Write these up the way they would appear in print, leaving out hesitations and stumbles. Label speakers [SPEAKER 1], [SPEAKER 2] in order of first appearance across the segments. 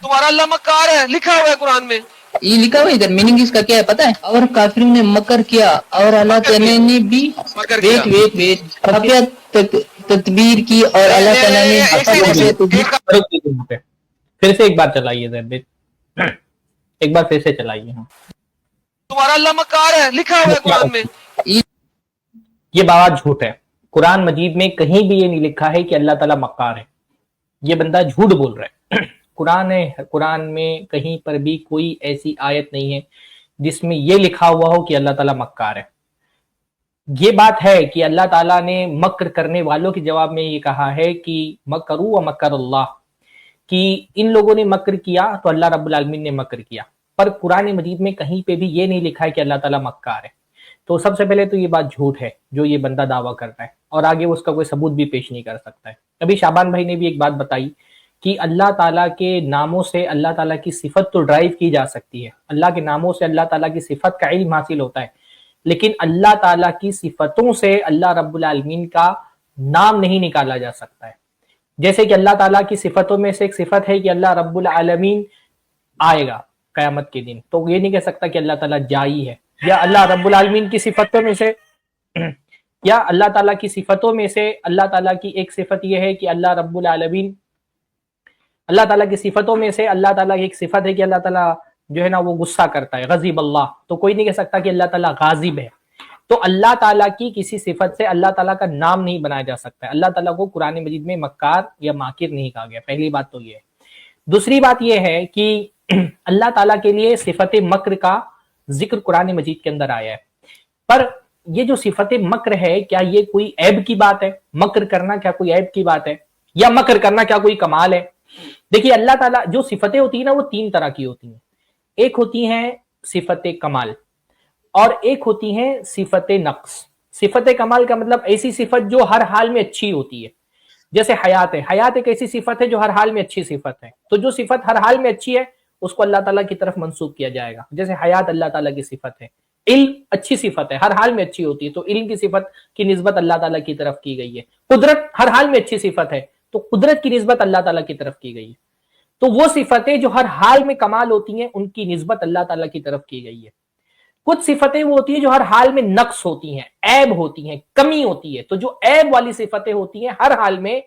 [SPEAKER 1] तुम्हारा अल्लाह मक्कार है, लिखा हुआ है कुरान में।
[SPEAKER 2] ये लिखा हुआ है इधर, मीनिंग इसका क्या है पता है? और काफिरों ने मकर किया और अल्लाह
[SPEAKER 1] मकर
[SPEAKER 2] ताला
[SPEAKER 1] किया,
[SPEAKER 2] ने भी
[SPEAKER 1] मकर किया।
[SPEAKER 2] वेट खफिया तदबीर की और अल्लाह ताला ने
[SPEAKER 1] एक सेकंड, एक
[SPEAKER 3] यहाँ पे फिर से एक बार चलाइए जरा, एक बार फिर से चलाइए। हाँ,
[SPEAKER 1] तुम्हारा अल्लाह मक्कार है, लिखा हुआ है कुरान में।
[SPEAKER 3] ये बात झूठ है। कुरान मजीद में कहीं भी ये नहीं लिखा है कि अल्लाह ताला मक्कार है। ये बंदा झूठ बोल रहा है। कुरान में कहीं पर भी कोई ऐसी आयत नहीं है जिसमें ये लिखा हुआ हो कि अल्लाह ताला मक्कार है। ये बात है कि अल्लाह ताला ने मक्र करने वालों के जवाब में ये कहा है कि मकरू व मकर अल्लाह, कि इन लोगों ने मक्र किया तो अल्लाह रब्बुल आलमीन ने मक्र किया। पर कुरान मजीद में कहीं पे भी ये नहीं लिखा है कि अल्लाह ताला मक्कार है। तो सबसे पहले तो ये बात झूठ है जो ये बंदा दावा कर रहा है, और आगे उसका कोई सबूत भी पेश नहीं कर सकता है। अभी शाबान भाई ने भी एक बात बताई कि अल्लाह ताला के नामों से अल्लाह ताला की सिफत तो ड्राइव की जा सकती है, अल्लाह के नामों से अल्लाह ताला की सिफत का इल्म हासिल होता है, लेकिन अल्लाह ताला की सिफतों से अल्लाह रब्बुल आलमीन का नाम नहीं निकाला जा सकता है। जैसे कि अल्लाह ताला की सिफतों में से एक सिफत है कि अल्लाह रब्बुल आलमीन आएगा कयामत के दिन, तो ये नहीं कह सकता कि अल्लाह ताला जाई है। या अल्लाह रब्बुल आलमीन की सिफतों में से या अल्लाह ताला की सिफतों में से अल्लाह ताला की एक सिफत यह है कि अल्लाह रब्बुल आलमीन, अल्लाह ताला की सिफतों में से अल्लाह ताला की एक सिफत है कि अल्लाह ताला जो है ना वो गुस्सा करता है, गज़िब अल्लाह। तो कोई नहीं कह सकता कि अल्लाह ताला गाजिब है। तो अल्लाह ताला की किसी सिफत से अल्लाह ताला का नाम नहीं बनाया जा सकता है। अल्लाह ताला को कुरान मजीद में मक्कार या माकिर नहीं कहा गया। पहली बात तो ये है। दूसरी बात ये है कि अल्लाह ताला के लिए सिफत मक्र का जिक्र कुरान मजीद के अंदर आया है, पर ये जो सिफत मक्र है क्या ये कोई ऐब की बात है? मक्र करना क्या कोई ऐब की बात है? या मक्र करना क्या कोई कमाल है? देखिए, अल्लाह ताला जो सिफतें होती है ना वो तीन तरह की होती हैं। एक होती है सिफत कमाल और एक होती है सिफत नक्स। सिफत कमाल का मतलब ऐसी सिफत जो हर हाल में अच्छी होती है, जैसे हयात है। हयात एक ऐसी सिफत है जो हर हाल में अच्छी सिफत है, तो जो सिफत हर हाल में अच्छी है उसको अल्लाह ताला की तरफ मंसूब किया जाएगा। जैसे हयात अल्लाह ताला की सिफत है। इल्म अच्छी सिफत है, हर हाल में अच्छी होती है, तो इल्म की सिफत की निस्बत अल्लाह ताला की तरफ की गई है। कुदरत हर हाल में अच्छी सिफत है, तो कुदरत की निस्बत अल्लाह ताला की तरफ की गई है। तो वो सिफतें जो हर हाल में कमाल होती हैं उनकी निस्बत अल्लाह ताला की तरफ की गई है। कुछ सिफतें वो होती हैं जो हर हाल में नक्स होती हैं, ऐब होती हैं, कमी होती है। तो जो ऐब वाली सिफतें होती हैं हर हाल में,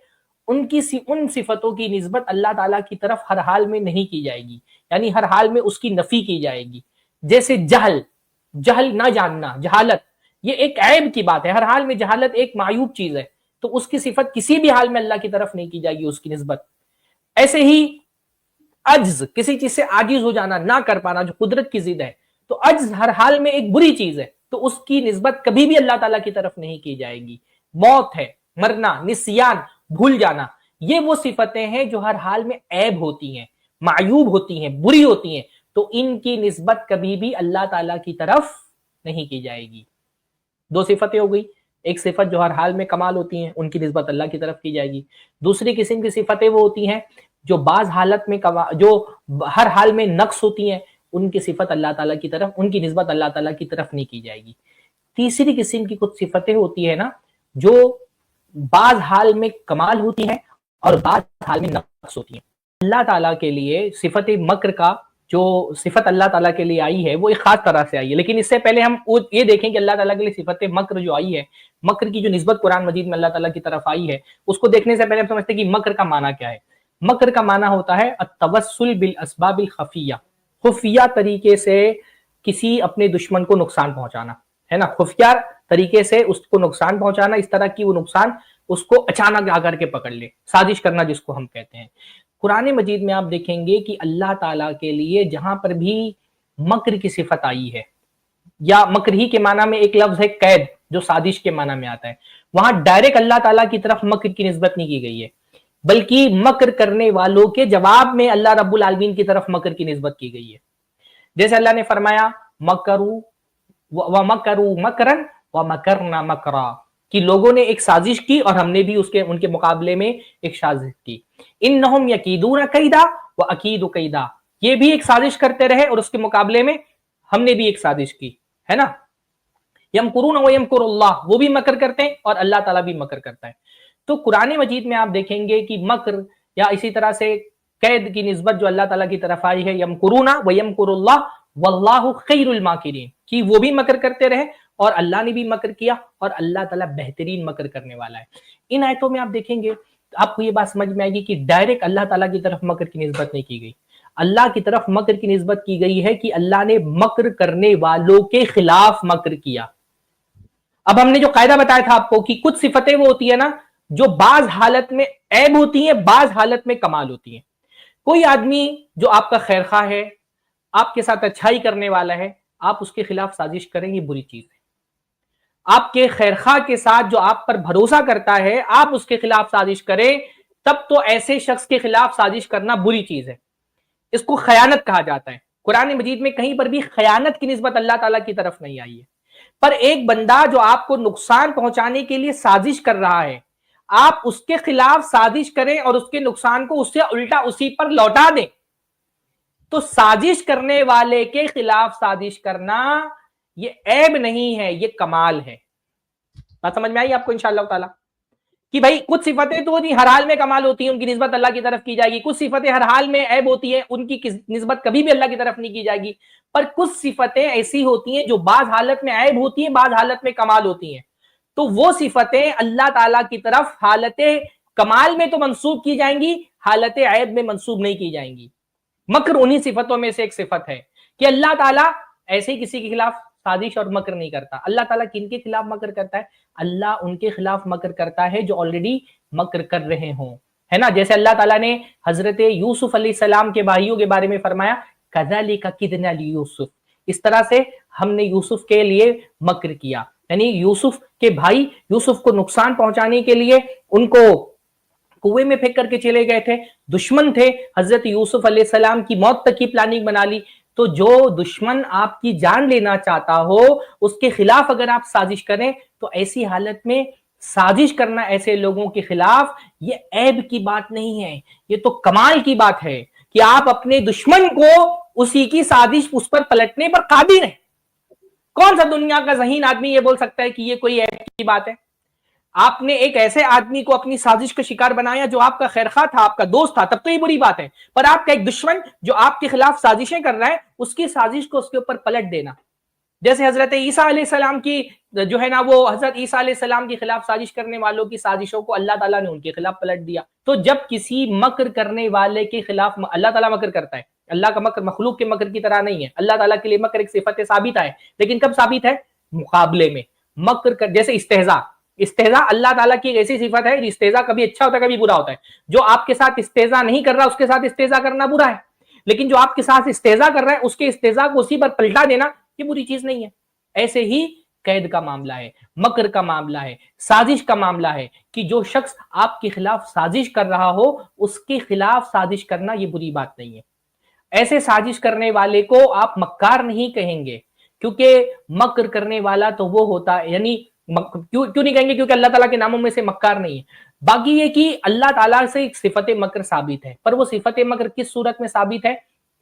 [SPEAKER 3] उन सिफतों की निस्बत अल्लाह ताला की तरफ हर हाल में नहीं की जाएगी, यानी हर हाल में उसकी नफी की जाएगी। जैसे जहल ना जानना, जहालत, ये एक ऐब की बात है। हर हाल में जहालत एक मायूब चीज है, तो उसकी सिफत किसी भी हाल में अल्लाह की तरफ नहीं की जाएगी, उसकी निस्बत। ऐसे ही अज्ज, किसी चीज से आजिज हो जाना, ना कर पाना, जो कुदरत की जिद है, तो अज्ज हर हाल में एक बुरी चीज है, तो उसकी निस्बत कभी भी अल्लाह ताला की तरफ नहीं की जाएगी। मौत है, मरना, निस्यान, भूल जाना, ये वो सिफतें हैं जो हर हाल में ऐब होती हैं, मायूब होती हैं, बुरी होती हैं, तो इनकी निस्बत कभी भी अल्लाह ताला की तरफ नहीं की जाएगी। दो सिफतें हो गई। एक सिफत जो हर हाल में कमाल होती हैं, उनकी निस्बत अल्लाह की तरफ की जाएगी। दूसरी किस्म की सिफतें वो होती हैं जो बाज हालत में जो हर हाल में नक्स होती हैं, उनकी सिफत अल्लाह ताला की तरफ, उनकी निस्बत अल्लाह ताला की तरफ नहीं की जाएगी। तीसरी किस्म की कुछ सिफतें होती है ना जो बाज हाल में कमाल होती हैं और बाज हाल में नक्स होती हैं। अल्लाह ताला के लिए सिफत मक्र का जो सिफत अल्लाह ताला के लिए आई है वो एक खास तरह से आई है। लेकिन इससे पहले हम ये देखें कि अल्लाह ताला के लिए सिफत मक्र जो आई है, मक्र की जो निस्बत कुरान मजीद में अल्लाह ताला की तरफ आई है, उसको देखने से पहले हम समझते हैं कि मक्र का माना क्या है। मक्र का माना होता है अत्तवस्सुल बिल अस्बाबिल खफिया, खुफिया तरीके से किसी अपने दुश्मन को नुकसान पहुंचाना, है ना, खुफिया तरीके से उसको नुकसान पहुंचाना, इस तरह की वो नुकसान उसको अचानक आकर के पकड़ ले, साजिश करना जिसको हम कहते हैं। कुरान मजीद में आप देखेंगे कि अल्लाह ताला के लिए जहां पर भी मक्र की सिफत आई है, या मक्र ही के माना में एक लफ्ज है कैद जो साजिश के माना में आता है, वहां डायरेक्ट अल्लाह ताला की तरफ मक्र की निस्बत नहीं की गई है, बल्कि मक्र करने वालों के जवाब में अल्लाह रब्बुल आलमीन की तरफ मक्र की निस्बत की गई है। जैसे अल्लाह ने फरमाया मकरू व मकरू मकरन व मकरना मकरा, कि लोगों ने एक साजिश की और हमने भी उनके मुकाबले में एक साजिश की। इन्नहुम यकीदून कैदा व अकीदु कैदा, ये भी एक साजिश करते रहे और उसके मुकाबले में हमने भी एक साजिश की, है ना। यमकुरून व यमकुरुल्लाह, वो भी मकर करते हैं और अल्लाह ताला भी मकर करता है। तो कुरान मजीद में आप देखेंगे कि मकर या इसी तरह से कैद की निस्बत जो अल्लाह ताला की तरफ आई है, यमकुरूना व यमकुरुल्लाह वल्लाहु खैरुल माकिरीन, कि वो भी मकर करते रहे और अल्लाह ने भी मकर किया और अल्लाह ताला बेहतरीन मकर करने वाला है। इन आयतों में आप देखेंगे आपको ये बात समझ में आएगी कि डायरेक्ट अल्लाह ताला की तरफ मकर की निस्बत नहीं की गई, अल्लाह की तरफ मकर की निस्बत की गई है कि अल्लाह ने मकर करने वालों के खिलाफ मकर किया। अब हमने जो कायदा बताया था आपको कि कुछ सिफतें वो होती है ना जो बाज हालत में ऐब होती हैं, बाज हालत में कमाल होती हैं। कोई आदमी जो आपका खैरखा है, आपके साथ अच्छाई करने वाला है, आप उसके खिलाफ साजिश करें, ये बुरी चीज है। आपके खैरखा के साथ जो आप पर भरोसा करता है, आप उसके खिलाफ साजिश करें, तब तो ऐसे शख्स के खिलाफ साजिश करना बुरी चीज है। इसको खयानत कहा जाता है। कुरान मजीद में कहीं पर भी खयानत की निस्बत अल्लाह ताला की तरफ नहीं आई है। पर एक बंदा जो आपको नुकसान पहुंचाने के लिए साजिश कर रहा है, आप उसके खिलाफ साजिश करें और उसके नुकसान को उससे उल्टा उसी पर लौटा दें, तो साजिश करने वाले के खिलाफ साजिश करना ये ऐब नहीं है, ये कमाल है। बात समझ में आई आपको इंशाअल्लाह ताला कि भाई कुछ सिफतें तो नहीं हर हाल में कमाल होती हैं, उनकी निस्बत अल्लाह की तरफ की जाएगी, कुछ सिफतें हर हाल में ऐब होती हैं, उनकी निस्बत कभी भी अल्लाह की तरफ नहीं की जाएगी। पर कुछ सिफतें ऐसी होती हैं जो बाज हालत में ऐब होती हैं, बाज हालत में कमाल होती हैं, तो वो सिफतें अल्लाह ताला की तरफ हालत कमाल में तो मंसूब की जाएंगी, हालत ऐब में मंसूब नहीं की जाएंगी। मकर उन्हीं सिफतों में से एक सिफत है कि अल्लाह ताला ऐसे ही किसी के खिलाफ साजिश और मकर नहीं करता। अल्लाह ताला किनके खिलाफ मकर करता है? अल्लाह उनके खिलाफ मकर करता है जो ऑलरेडी मकर कर रहे हों, है ना। जैसे अल्लाह ताला ने हजरत यूसुफ अलैहिस्सलाम के भाइयों के बारे में फरमाया, कज़ालिका किदना लियूसुफ, इस तरह से हमने यूसुफ के लिए मकर किया। यानी यूसुफ के भाई यूसुफ को नुकसान पहुंचाने के लिए उनको कुएं में फेंक करके चले गए थे, दुश्मन थे, हजरत यूसुफ अलैहिस्सलाम की मौत तक की प्लानिंग बना ली। तो जो दुश्मन आपकी जान लेना चाहता हो उसके खिलाफ अगर आप साजिश करें, तो ऐसी हालत में साजिश करना ऐसे लोगों के खिलाफ ये ऐब की बात नहीं है, ये तो कमाल की बात है कि आप अपने दुश्मन को उसी की साजिश उस पर पलटने पर काबिल हैं। कौन सा दुनिया का ज़हीन आदमी ये बोल सकता है कि ये कोई ऐब की बात है? आपने एक ऐसे आदमी को अपनी साजिश का शिकार बनाया जो आपका खैरखा था, आपका दोस्त था, तब तो ये बुरी बात है। पर आपका एक दुश्मन जो आपके खिलाफ साजिशें कर रहा है, उसकी साजिश को उसके ऊपर पलट देना। जैसे हजरत ईसा अलैहिस्सलाम की जो है ना, वो हजरत ईसा अलैहिस्सलाम के खिलाफ साजिश करने वालों की साजिशों को अल्लाह ताला ने उनके खिलाफ पलट दिया। तो जब किसी मकर करने वाले के खिलाफ अल्लाह ताला मकर करता है, अल्लाह का मकर मखलूक के मकर की तरह नहीं है। अल्लाह ताला के लिए मकर एक सिफत साबित है, लेकिन कब साबित है? मुकाबले में। मकर कर, जैसे इस्तेजा अल्लाह ताला की एक ऐसी सिफत है, इस्तेजा कभी अच्छा होता है कभी बुरा होता है। जो आपके साथ इस्तेजा नहीं कर रहा उसके साथ इस्तेजा करना बुरा है, लेकिन जो आपके साथ इस्तेजा कर रहा है उसके इस्तेजा को उसी पर पलटा देना ये बुरी चीज नहीं है। ऐसे ही कैद का मामला है, मकर का मामला है, साजिश का मामला है कि जो शख्स आपके खिलाफ साजिश कर रहा हो उसके खिलाफ साजिश करना ये बुरी बात नहीं है। ऐसे साजिश करने वाले को आप मक्कार नहीं कहेंगे, क्योंकि मकर करने वाला तो वो होता है, यानी क्यों नहीं कहेंगे? क्योंकि अल्लाह ताला के नामों में से मक्कार नहीं है। बाकी ये कि अल्लाह ताला से एक सिफत मकर साबित है, पर वो सिफत मकर किस सूरत में साबित है?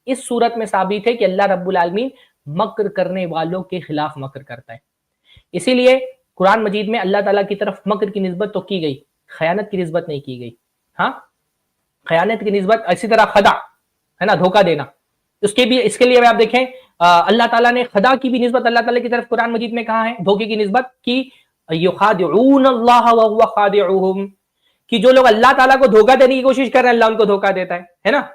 [SPEAKER 3] इस सूरत में साबित है कि अल्लाह रब्बुल आलमीन मकर करने वालों के खिलाफ मकर करता है। इसीलिए कुरान मजीद में अल्लाह ताला की तरफ मकर की निस्बत तो की गई, खयानत की निस्बत नहीं की गई। हाँ, खयानत की निस्बत, इसी तरह खदा है ना, धोखा देना, इसके लिए आप देखें अल्लाह ताला ने खदा की भी निस्बत अल्लाह ताला की तरफ कुरान मजीद में कहा है, धोखे की निस्बत की युखादिऊन अल्लाह व हुवा खादिउहुम, कि जो लोग अल्लाह ताला को धोखा देने की कोशिश कर रहे हैं अल्लाह उनको धोखा देता है ना।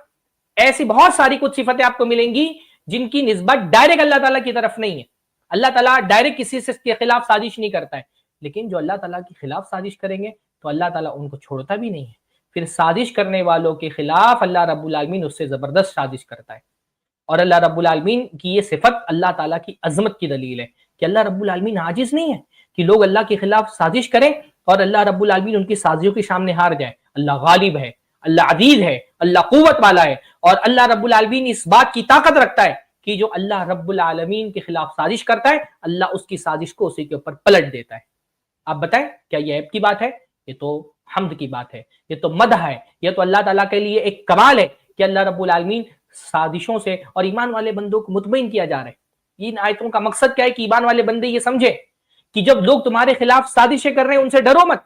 [SPEAKER 3] ऐसी बहुत सारी कुछ सिफतें आपको मिलेंगी जिनकी निस्बत डायरेक्ट अल्लाह ताला की तरफ नहीं है। अल्लाह ताला डायरेक्ट किसी से के खिलाफ साजिश नहीं करता है, लेकिन जो अल्लाह ताला के खिलाफ साजिश करेंगे तो अल्लाह ताला उनको छोड़ता भी नहीं है। फिर साजिश करने वालों के खिलाफ अल्लाह रब्बुल आलमीन उससे जबरदस्त साजिश करता है। और अल्लाह रब्बुल आलमीन की ये सिफत अल्लाह ताला की अजमत की दलील है कि अल्लाह रब्बुल आलमीन आजिज नहीं है कि लोग अल्लाह के खिलाफ साजिश करें और अल्लाह रब्बुल आलमीन उनकी साजिशों के सामने हार जाए। अल्लाह गालिब है, अल्लाह अजीज है, अल्लाह कुव्वत वाला है, और अल्लाह रब्बुल आलमीन इस बात की ताकत रखता है कि जो अल्लाह रब्बुल आलमीन के खिलाफ साजिश करता है अल्लाह उसकी साजिश को उसी के ऊपर पलट देता है। आप बताएं क्या ये ऐब की बात है? ये तो हम्द की बात है, ये तो मदह है, ये तो अल्लाह ताला के लिए एक कमाल है कि अल्लाह रब्बुल आलमीन साजिशों से और ईमान वाले बंदों को मुतमईन किया जा रहा है। इन आयतों का मकसद क्या है कि ईमान वाले बंदे ये समझे कि जब लोग तुम्हारे खिलाफ साजिशें कर रहे हैं उनसे डरो मत,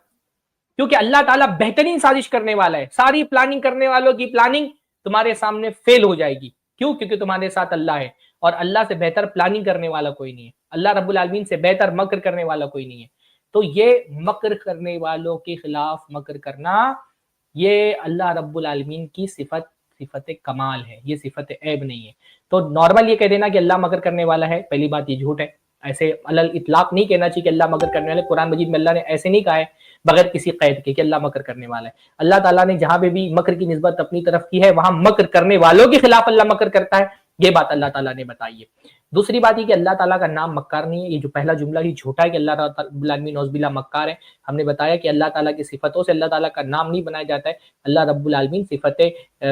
[SPEAKER 3] क्योंकि अल्लाह ताला बेहतरीन साजिश करने वाला है। सारी प्लानिंग करने वालों की प्लानिंग تمہارے سامنے فیل ہو جائے گی. کیوں؟ کیونکہ تمہارے ساتھ اللہ ہے, اور اللہ سے بہتر پلاننگ کرنے والا کوئی نہیں ہے, اللہ رب العالمین سے بہتر مکر کرنے والا کوئی نہیں ہے. تو یہ مکر کرنے والوں کے خلاف مکر کرنا, یہ اللہ رب العالمین کی صفت کمال ہے, یہ صفت عیب نہیں ہے. تو نارمل یہ کہہ دینا کہ اللہ مکر کرنے والا ہے, پہلی بات یہ جھوٹ ہے. ایسے علل اطلاق نہیں کہنا چاہیے کہ اللہ مکر کرنے والا ہے. قرآن مجید میں اللہ نے ایسے نہیں کہا ہے بغیر کسی قید کے کہ اللہ مکر کرنے والا ہے. اللہ تعالیٰ نے جہاں پہ بھی مکر کی نسبت اپنی طرف کی ہے وہاں مکر کرنے والوں کے خلاف اللہ مکر کرتا ہے, یہ بات اللہ تعالیٰ نے بتائی ہے. دوسری بات یہ کہ اللہ تعالیٰ کا نام مکار نہیں ہے. یہ جو پہلا جملہ ہی جھوٹا ہے کہ اللہ رب العالمین نعوذ باللہ مکار ہے. ہم نے بتایا کہ اللہ تعالیٰ کی صفتوں سے اللہ تعالیٰ کا نام نہیں بنایا جاتا ہے. اللہ رب العالمین صفت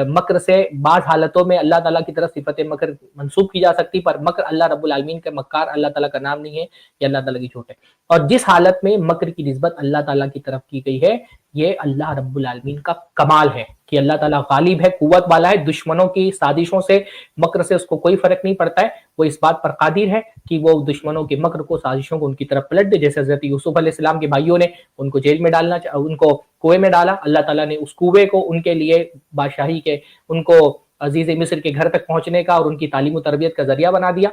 [SPEAKER 3] مکر سے بعض حالتوں میں اللہ تعالیٰ کی طرف صفت مکر منسوب کی جا سکتی, پر مکر اللہ رب العالمین کا مکار اللہ تعالیٰ کا نام نہیں ہے, یہ اللہ تعالیٰ کی جھوٹ ہے. اور جس حالت میں مکر کی نسبت اللہ تعالیٰ کی طرف کی گئی ہے یہ اللہ رب العالمین کا کمال ہے کہ اللہ تعالیٰ غالب ہے, قوت والا ہے, دشمنوں کی سازشوں سے مکر سے اس کو کوئی فرق نہیں پڑتا ہے. وہ اس بات پر قادر ہے کہ وہ دشمنوں کے مکر کو سازشوں کو ان کی طرف پلٹ دے. جیسے حضرت یوسف علیہ السلام کے بھائیوں نے ان کو جیل میں ڈالنا, ان کو کنویں میں ڈالا, اللہ تعالیٰ نے اس کنویں کو ان کے لیے بادشاہی کے, ان کو عزیز مصر کے گھر تک پہنچنے کا اور ان کی تعلیم و تربیت کا ذریعہ بنا دیا.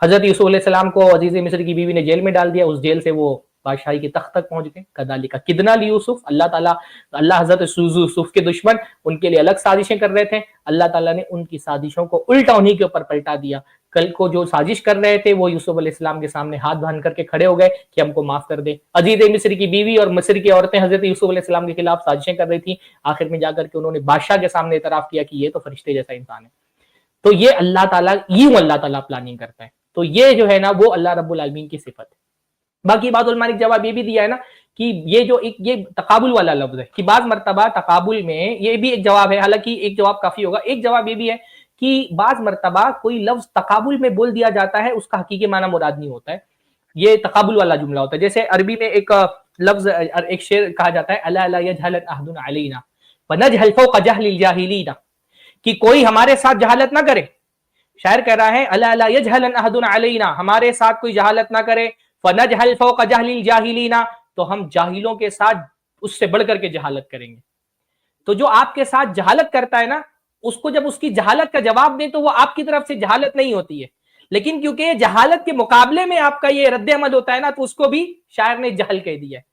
[SPEAKER 3] حضرت یوسف علیہ السلام کو عزیز مصر کی بیوی نے جیل میں ڈال دیا, اس جیل سے وہ بادشاہی کے تخت تک پہنچ گئے. کذالک کدنا لیوسف, اللہ حضرت یوسف کے دشمن ان کے لیے الگ سازشیں کر رہے تھے, اللہ تعالیٰ نے ان کی سازشوں کو الٹا انہی کے اوپر پلٹا دیا. کل کو جو سازش کر رہے تھے وہ یوسف علیہ السلام کے سامنے ہاتھ باندھ کر کے کھڑے ہو گئے کہ ہم کو معاف کر دیں. عزیز مصر کی بیوی اور مصر کی عورتیں حضرت یوسف علیہ السلام کے خلاف سازشیں کر رہی تھیں, آخر میں جا کر کے انہوں نے بادشاہ کے سامنے اعتراف کیا کہ یہ تو فرشتے جیسا انسان ہے. تو یہ اللہ تعالیٰ پلاننگ کرتا ہے. تو یہ جو ہے نا وہ اللہ رب العالمین کی صفت ہے. باقی بعض علماء نے جواب یہ بھی دیا ہے نا کہ یہ جو یہ تقابل والا لفظ ہے کہ بعض مرتبہ تقابل میں, یہ بھی ایک جواب ہے, حالانکہ ایک جواب کافی ہوگا. ایک جواب یہ بھی ہے کہ بعض مرتبہ کوئی لفظ تقابل میں بول دیا جاتا ہے اس کا حقیقی معنی مراد نہیں ہوتا ہے, یہ تقابل والا جملہ ہوتا ہے. جیسے عربی میں ایک لفظ, ایک شعر کہا جاتا ہے الا لا یجهل احد علینا ونجهل فوق جهل الجاہلین, کہ کوئی ہمارے ساتھ جہالت نہ کرے. شاعر کہہ رہا ہے الا لا یجهل احد علینا, ہمارے ساتھ کوئی جہالت نہ کرے, فنجهل فوق جهل الجاہلین, تو ہم جاہلوں کے ساتھ اس سے بڑھ کر کے جہالت کریں گے. تو جو آپ کے ساتھ جہالت کرتا ہے نا, اس کو جب اس کی جہالت کا جواب دیں تو وہ آپ کی طرف سے جہالت نہیں ہوتی ہے, لیکن کیونکہ جہالت کے مقابلے میں آپ کا یہ رد عمل ہوتا ہے نا, تو اس کو بھی شاعر نے جہل کہہ دیا ہے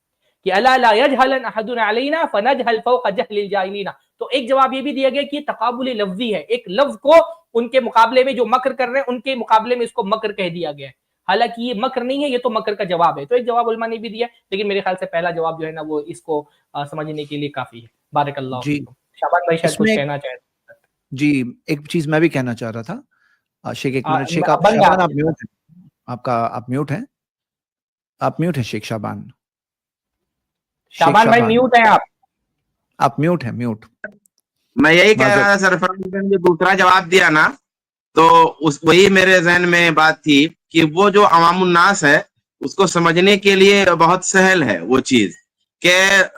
[SPEAKER 3] کہ الا لا یجهل احد علینا فنجهل فوق جهل الجاہلین. تو ایک جواب یہ بھی دیا گیا کہ یہ تقابل لفظی ہے, ایک لفظ کو ان کے مقابلے میں جو مکر کر رہے ہیں ان کے مقابلے میں اس کو مکر کہہ دیا گیا ہے, حالانکہ یہ مکر نہیں ہے, یہ تو مکر کا جواب ہے. تو ایک جواب علماء نے بھی دیا, لیکن میرے خیال سے پہلا جواب جو ہے نا وہ اس کو سمجھنے کے لیے کافی ہے. بارک اللہ فیکم. شعبان بھائی شاید کچھ کہنا چاہتے ہیں.
[SPEAKER 4] جی ایک چیز میں بھی کہنا چاہ رہا تھا. شیخ ایک منٹ, شیخ آپ شعبان آپ میوٹ ہیں, آپ میوٹ ہیں, آپ میوٹ ہیں شیخ شعبان.
[SPEAKER 3] شعبان بھائی میوٹ ہیں,
[SPEAKER 4] آپ میوٹ ہیں, میوٹ.
[SPEAKER 5] میں یہی کہہ رہا تھا سرفراز نے دوسرا جواب دیا نا, تو وہی میرے ذہن میں بات تھی کہ وہ جو عوام الناس ہے اس کو سمجھنے کے لیے بہت سہل ہے وہ چیز کہ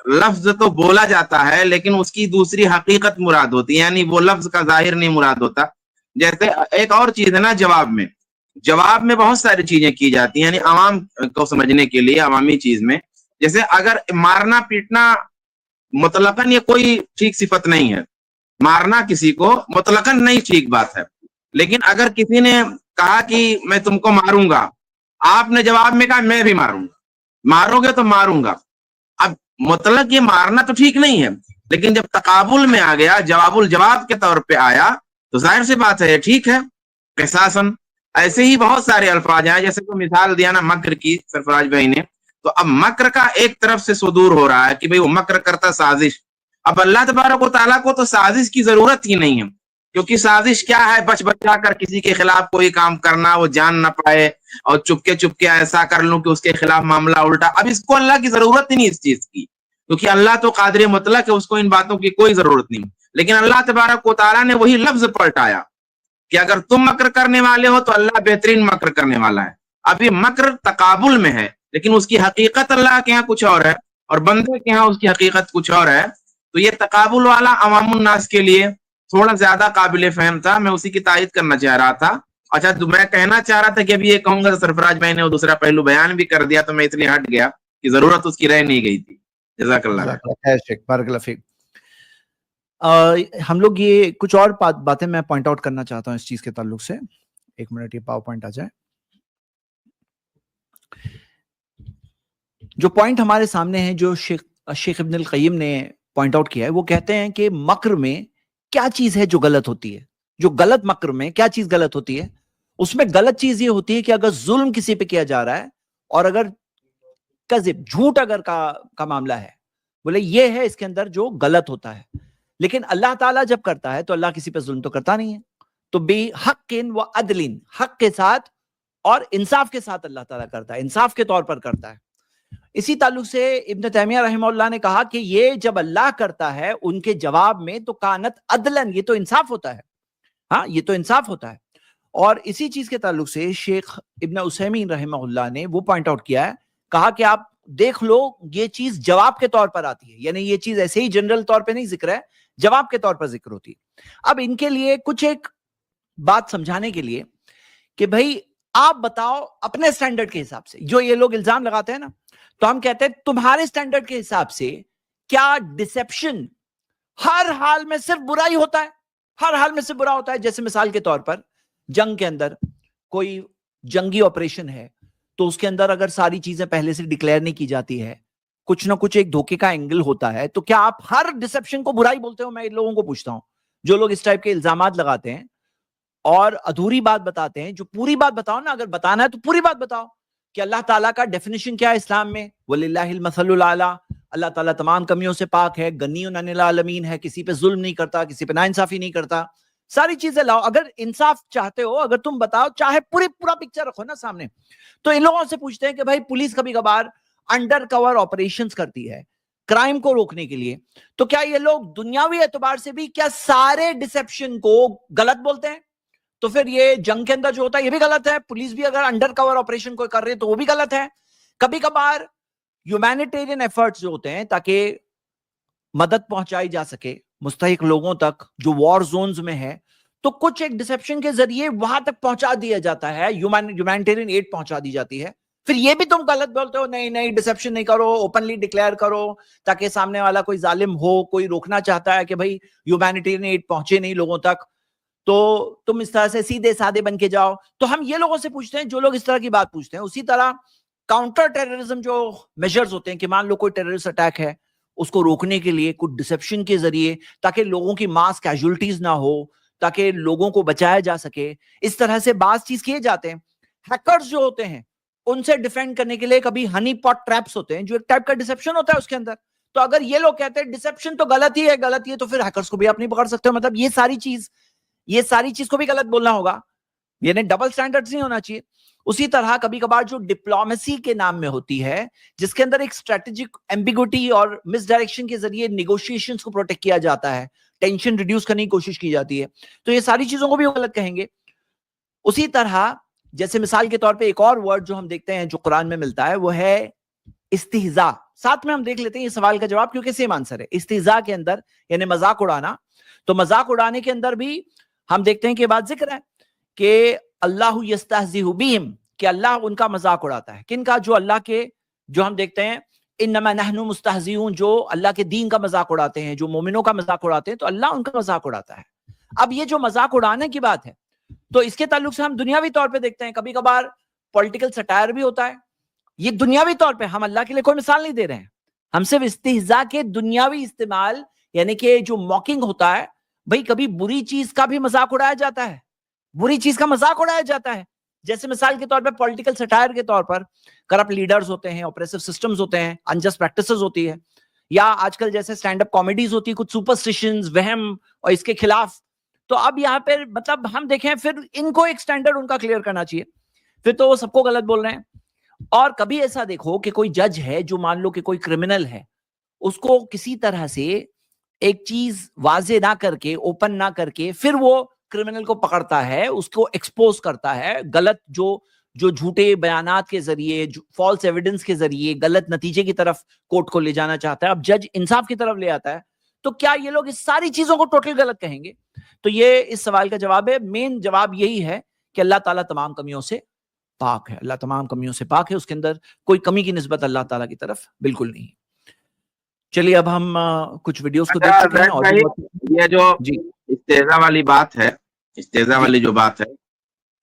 [SPEAKER 5] لفظ تو بولا جاتا ہے لیکن اس کی دوسری حقیقت مراد ہوتی ہے, یعنی وہ لفظ کا ظاہر نہیں مراد ہوتا. جیسے ایک اور چیز ہے نا, جواب میں بہت ساری چیزیں کی جاتی ہیں, یعنی عوام کو سمجھنے کے لیے عوامی چیز میں. جیسے اگر مارنا پیٹنا مطلقاً یہ کوئی ٹھیک صفت نہیں ہے, مارنا کسی کو مطلقاً نہیں ٹھیک بات ہے, لیکن اگر کسی نے کہا کہ میں تم کو ماروں گا, آپ نے جواب میں کہا میں بھی ماروں گا, مارو گے تو ماروں گا, اب مطلق یہ مارنا تو ٹھیک نہیں ہے, لیکن جب تقابل میں آ گیا, جواب الجواب کے طور پہ آیا, تو ظاہر سی بات ہے یہ ٹھیک ہے قصاصاً. ایسے ہی بہت سارے الفاظ ہیں, جیسے کوئی مثال دیا نا مکر کی سرفراز بھائی نے, تو اب مکر کا ایک طرف سے صدور ہو رہا ہے کہ بھئی وہ مکر کرتا سازش. اب اللہ تبارک و تعالیٰ کو تو سازش کی ضرورت ہی نہیں ہے, کیونکہ سازش کیا ہے, بچ بچا کر کسی کے خلاف کوئی کام کرنا, وہ جان نہ پائے اور چپکے ایسا کر لوں کہ اس کے خلاف معاملہ الٹا. اب اس کو اللہ کی ضرورت ہی نہیں اس چیز کی, کیونکہ اللہ تو قادر مطلق ہے, اس کو ان باتوں کی کوئی ضرورت نہیں. لیکن اللہ تبارک و تعالیٰ نے وہی لفظ پلٹایا کہ اگر تم مکر کرنے والے ہو تو اللہ بہترین مکر کرنے والا ہے. اب یہ مکر تقابل میں ہے, لیکن اس کی حقیقت اللہ کے ہاں کچھ اور ہے اور بندے کے ہاں اس کی حقیقت کچھ اور ہے. تو یہ تقابل والا عوام الناس کے لیے تھوڑا زیادہ قابل فہم تھا, میں اسی کی تائید کرنا چاہ رہا تھا. اچھا میں کہنا چاہ رہا تھا کہ ابھی یہ کہوں گا, سرفراز بھائی نے وہ دوسرا پہلو بیان بھی کر دیا, تو میں اس لیے ہٹ گیا کہ ضرورت اس کی رہ نہیں گئی تھی. جزاک اللہ.
[SPEAKER 4] بارک اللہ فیک. हम लोग ये कुछ और बातें मैं पॉइंट आउट करना चाहता हूँ इस चीज के ताल्लुक से। एक मिनट, ये पावर पॉइंट आ जाए। जो पॉइंट हमारे सामने है, जो शेख इब्न अल क़य्यिम ने पॉइंट आउट किया है, वो कहते हैं कि मक्र में क्या चीज है जो गलत होती है, जो गलत मक्र में क्या चीज गलत होती है। उसमें गलत चीज ये होती है कि अगर जुल्म किसी पे किया जा रहा है और अगर कज़िब, झूठ अगर का मामला है, बोले ये है इसके अंदर जो गलत होता है। लेकिन अल्लाह ताला जब करता है तो अल्लाह किसी पे जुल्म तो करता नहीं है, तो बेहक्किन व अदलिन, हक के साथ और इंसाफ के साथ अल्लाह ताला करता है, इंसाफ के तौर पर करता है। इसी ताल्लुक से इब्न तैमिया रहमहुल्लाह ने कहा कि ये जब अल्लाह करता है उनके जवाब में तो कानत अदलन, ये तो इंसाफ होता है, हाँ ये तो इंसाफ होता है। और इसी चीज के ताल्लुक से शेख इब्न उसैमीन रहमहुल्लाह ने वो पॉइंट आउट किया है, कहा कि आप देख लो ये चीज जवाब के तौर पर आती है, यानी ये चीज ऐसे ही जनरल तौर पे नहीं जिक्र है, जवाब के तौर पर जिक्र होती है। अब इनके लिए कुछ एक बात समझाने के लिए कि भाई आप बताओ अपने स्टैंडर्ड के हिसाब से, जो ये लोग इल्जाम लगाते हैं ना, तो हम कहते हैं तुम्हारे स्टैंडर्ड के हिसाब से क्या डिसेप्शन हर हाल में सिर्फ बुरा ही होता है, हर हाल में सिर्फ बुरा होता है। जैसे मिसाल के तौर पर जंग के अंदर कोई जंगी ऑपरेशन है तो उसके अंदर अगर सारी चीजें पहले से डिक्लेयर नहीं की जाती है, कुछ ना कुछ एक धोखे का एंगल होता है, तो क्या आप हर डिसेप्शन को बुराई बोलते हो? मैं इन लोगों को पूछता हूं जो लोग इस टाइप के इल्जामात लगाते हैं और अधूरी बात बताते हैं। जो पूरी बात बताओ ना, अगर बताना है तो पूरी बात बताओ कि अल्लाह ताला का डेफिनेशन क्या है इस्लाम में। वलिल्लाहिल मसलुल आला, अल्लाह ताला तमाम कमियों से पाक है, गनियुन अनिल आलमीन है, किसी पे जुल्म नहीं करता, किसी पे नाइंसाफी नहीं करता। सारी चीजें लाओ, अगर इंसाफ चाहते हो, अगर तुम बताओ, चाहे पूरा पिक्चर रखो ना सामने। तो इन लोगों से पूछते हैं कि भाई पुलिस कभी कभार अंडर कवर ऑपरेशंस करती है क्राइम को रोकने के लिए, तो क्या ये लोग दुनियावी एतबार से भी क्या सारे डिसेप्शन को गलत बोलते हैं? तो फिर ये जंग के अंदर जो होता है ये भी गलत है, पुलिस भी अगर अंडर कवर ऑपरेशन कोई कर रही है तो वो भी गलत है। कभी कभार ह्यूमैनिटेरियन एफर्ट्स जो होते हैं ताकि मदद पहुंचाई जा सके मुस्तहिक लोगों तक जो वॉर जोन्स में है, तो कुछ एक डिसेप्शन के जरिए वहां तक पहुंचा दिया जाता है, ह्यूमैनिटेरियन एड पहुंचा दी जाती है। फिर ये भी तुम गलत बोलते हो, नहीं नहीं डिसेप्शन नहीं करो, ओपनली डिक्लेयर करो ताकि सामने वाला कोई जालिम हो, कोई रोकना चाहता है कि भाई ह्यूमैनिटेरियन एड पहुंचे नहीं लोगों तक, तो तुम इस तरह से सीधे साधे बन के जाओ। तो हम ये लोगों से पूछते हैं जो लोग इस तरह की बात पूछते हैं। उसी तरह काउंटर टेररिज्म जो मेजर्स होते हैं कि मान लो कोई टेररिस्ट अटैक है, उसको रोकने के लिए कुछ डिसेप्शन के जरिए ताकि लोगों की मास कैजुअलिटीज ना हो, ताकि लोगों को बचाया जा सके, इस तरह से बात चीज किए जाते हैं। हैकर्स जो होते हैं उनसे डिफेंड करने के लिए कभी हनी पॉट ट्रैप्स होते हैं जो एक टाइप का डिसेप्शन होता है उसके अंदर। तो अगर ये लोग कहते हैं डिसेप्शन तो गलत ही है, तो फिर हैकर्स को भी आप नहीं पकड़ सकते हो। मतलब ये सारी चीज को भी गलत बोलना होगा, यानी डबल स्टैंडर्ड्स नहीं होना चाहिए। उसी तरह कभी कभार जो डिप्लोमेसी के नाम में होती है, जिसके अंदर एक स्ट्रेटेजिक एम्बिगुइटी और मिसडायरेक्शन के जरिए नेगोशिएशंस को प्रोटेक्ट किया जाता है, टेंशन रिड्यूस करने की कोशिश की जाती है, तो ये सारी चीजों को भी गलत कहेंगे। उसी तरह जैसे मिसाल के तौर पे एक और वर्ड जो हम देखते हैं जो कुरान में मिलता है वो है इस्तिहजा। साथ में हम देख लेते हैं ये सवाल का जवाब क्योंकि सेम आंसर है। इस्तिहजा के अंदर यानी मजाक उड़ाना, तो मजाक उड़ाने के अंदर भी हम देखते हैं कि बात जिक्र है कि अल्लाहु यस्तहज़िहु बिहिम, कि अल्लाह उनका मजाक उड़ाता है। किनका? जो अल्लाह के, जो हम देखते हैं इन्नमा नहनु मुस्तहज़िऊन, जो अल्लाह के दीन का मजाक उड़ाते हैं, जो मोमिनों का मजाक उड़ाते हैं, तो अल्लाह उनका मजाक उड़ाता है। अब ये जो मजाक उड़ाने की बात है, तो इसके ताल्लुक से हम दुनियावी तौर पे देखते हैं कभी कभार पॉलिटिकल सटायर भी होता है। ये दुनियावी तौर पे, हम अल्लाह के लिए कोई मिसाल नहीं दे रहे हैं, हम सिर्फ इस्तिहज़ा के दुनियावी इस्तेमाल, यानी कि जो मॉकिंग होता है, भाई कभी बुरी चीज का भी मजाक उड़ाया जाता है, बुरी चीज का मजाक उड़ाया जाता है। जैसे मिसाल के तौर पे पॉलिटिकल सटायर के तौर पर करप्ट लीडर्स होते हैं, ऑपरेसिव सिस्टम्स होते हैं, अनजस्ट प्रैक्टिसेस होती है, या आजकल जैसे स्टैंड अप कॉमेडीज होती है, कुछ सुपरस्टिशंस, वहम और इसके खिलाफ। तो अब यहाँ पे मतलब हम देखें, फिर इनको एक स्टैंडर्ड उनका क्लियर करना चाहिए, फिर तो वो सबको गलत बोल रहे हैं। और कभी ऐसा देखो कि कोई जज है जो मान लो कि कोई क्रिमिनल है, उसको किसी तरह से एक चीज वाजे ना करके, ओपन ना करके, फिर वो क्रिमिनल को पकड़ता है, उसको एक्सपोज करता है, गलत जो झूठे बयानात के जरिए, फॉल्स एविडेंस के जरिए गलत नतीजे की तरफ कोर्ट को ले जाना चाहता है। अब जज इंसाफ की तरफ ले आता है, तो क्या ये लोग इस सारी चीजों को टोटल गलत कहेंगे? तो ये इस सवाल का जवाब है। मेन जवाब यही है कि अल्लाह ताला तमाम कमियों से पाक है, अल्लाह तमाम कमियों से पाक है, उसके अंदर कोई कमी की निस्बत अल्लाह ताला की तरफ बिल्कुल नहीं। चलिए अब हम कुछ वीडियोस को देख
[SPEAKER 5] अच्छा
[SPEAKER 4] चुके हैं
[SPEAKER 5] जैद
[SPEAKER 4] और
[SPEAKER 5] भाई, ये जो
[SPEAKER 4] जी
[SPEAKER 5] इस्तेजा वाली बात है, इस्तेजा वाली जो बात है,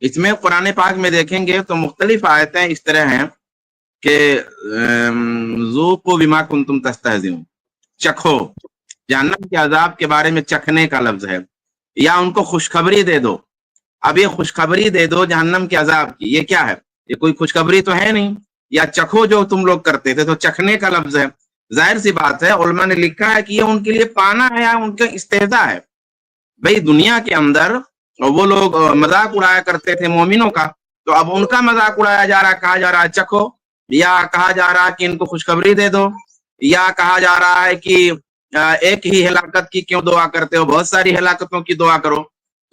[SPEAKER 5] इसमें कुरान पाक में देखेंगे तो मुख्तलिफ आयतें इस तरह हैं कि ज़ूक़ू बिमा कुंतुम तस्तहज़िऊन, चखो, जहन्नम के अजाब के बारे में चखने का लफ्ज है, या उनको खुशखबरी दे दो। अब ये खुशखबरी दे दो जहन्नम के अजाब की, ये क्या है? ये कोई खुशखबरी तो है नहीं। या चखो जो तुम लोग करते थे, तो चखने का लफ्ज है। जाहिर सी बात है, उलमा ने लिखा है कि ये उनके लिए पाना है या उनका इस्तेजा है। भाई दुनिया के अंदर वो लोग मजाक उड़ाया करते थे मोमिनों का, तो अब उनका मजाक उड़ाया जा रहा है, कहा जा रहा है चखो, या कहा जा रहा है कि इनको खुशखबरी दे दो, या कहा जा रहा है कि एक ही हिलाकत की क्यों दुआ करते हो, बहुत सारी हिलाकतों की दुआ करो।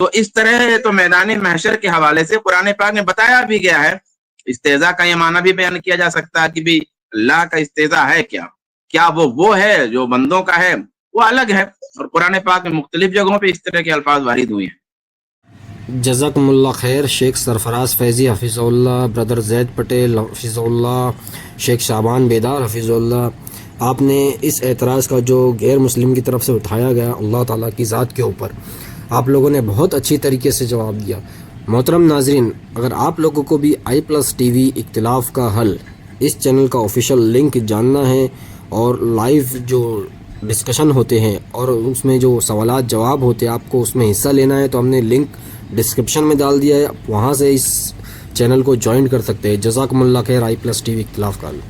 [SPEAKER 5] तो इस तरह तो मैदान महशर के हवाले से कुरान पाक में बताया भी गया है। इस्तेजा का ये माना भी बयान किया जा सकता है कि भी अल्लाह का इस्तेजा है क्या, क्या वो है जो बंदों का है, वो अलग है। और कुरान पाक में मुख्तलिफ जगहों पे इस तरह के अल्फाज वारिद हुए हैं।
[SPEAKER 6] जज़ाकुमुल्लाह खैर। शेख सरफराज फैज़ी हफ़िज़ुल्लाह, ब्रदर जैद पटेल हफ़िज़ुल्लाह, शेख शाबान बेदार हफ़िज़ुल्लाह, आपने इस एतराज़ का जो गैर मुस्लिम की तरफ से उठाया गया अल्लाह ताला की ज़ात के ऊपर, आप लोगों ने बहुत अच्छी तरीके से जवाब दिया। मोहतरम नाज़रीन, अगर आप लोगों को भी i+ TV इख्तिलाफ़ का हल इस चैनल का ऑफिशियल लिंक जानना है और लाइव जो डिस्कशन होते हैं और उसमें जो सवालात जवाब होते हैं आपको उसमें हिस्सा लेना है, तो हमने लिंक डिस्क्रिप्शन में डाल दिया है, वहाँ से इस चैनल को ज्वाइन कर सकते हैं। जज़ाकुमुल्लाह खैर। i+ TV इख्तिलाफ़ का हल।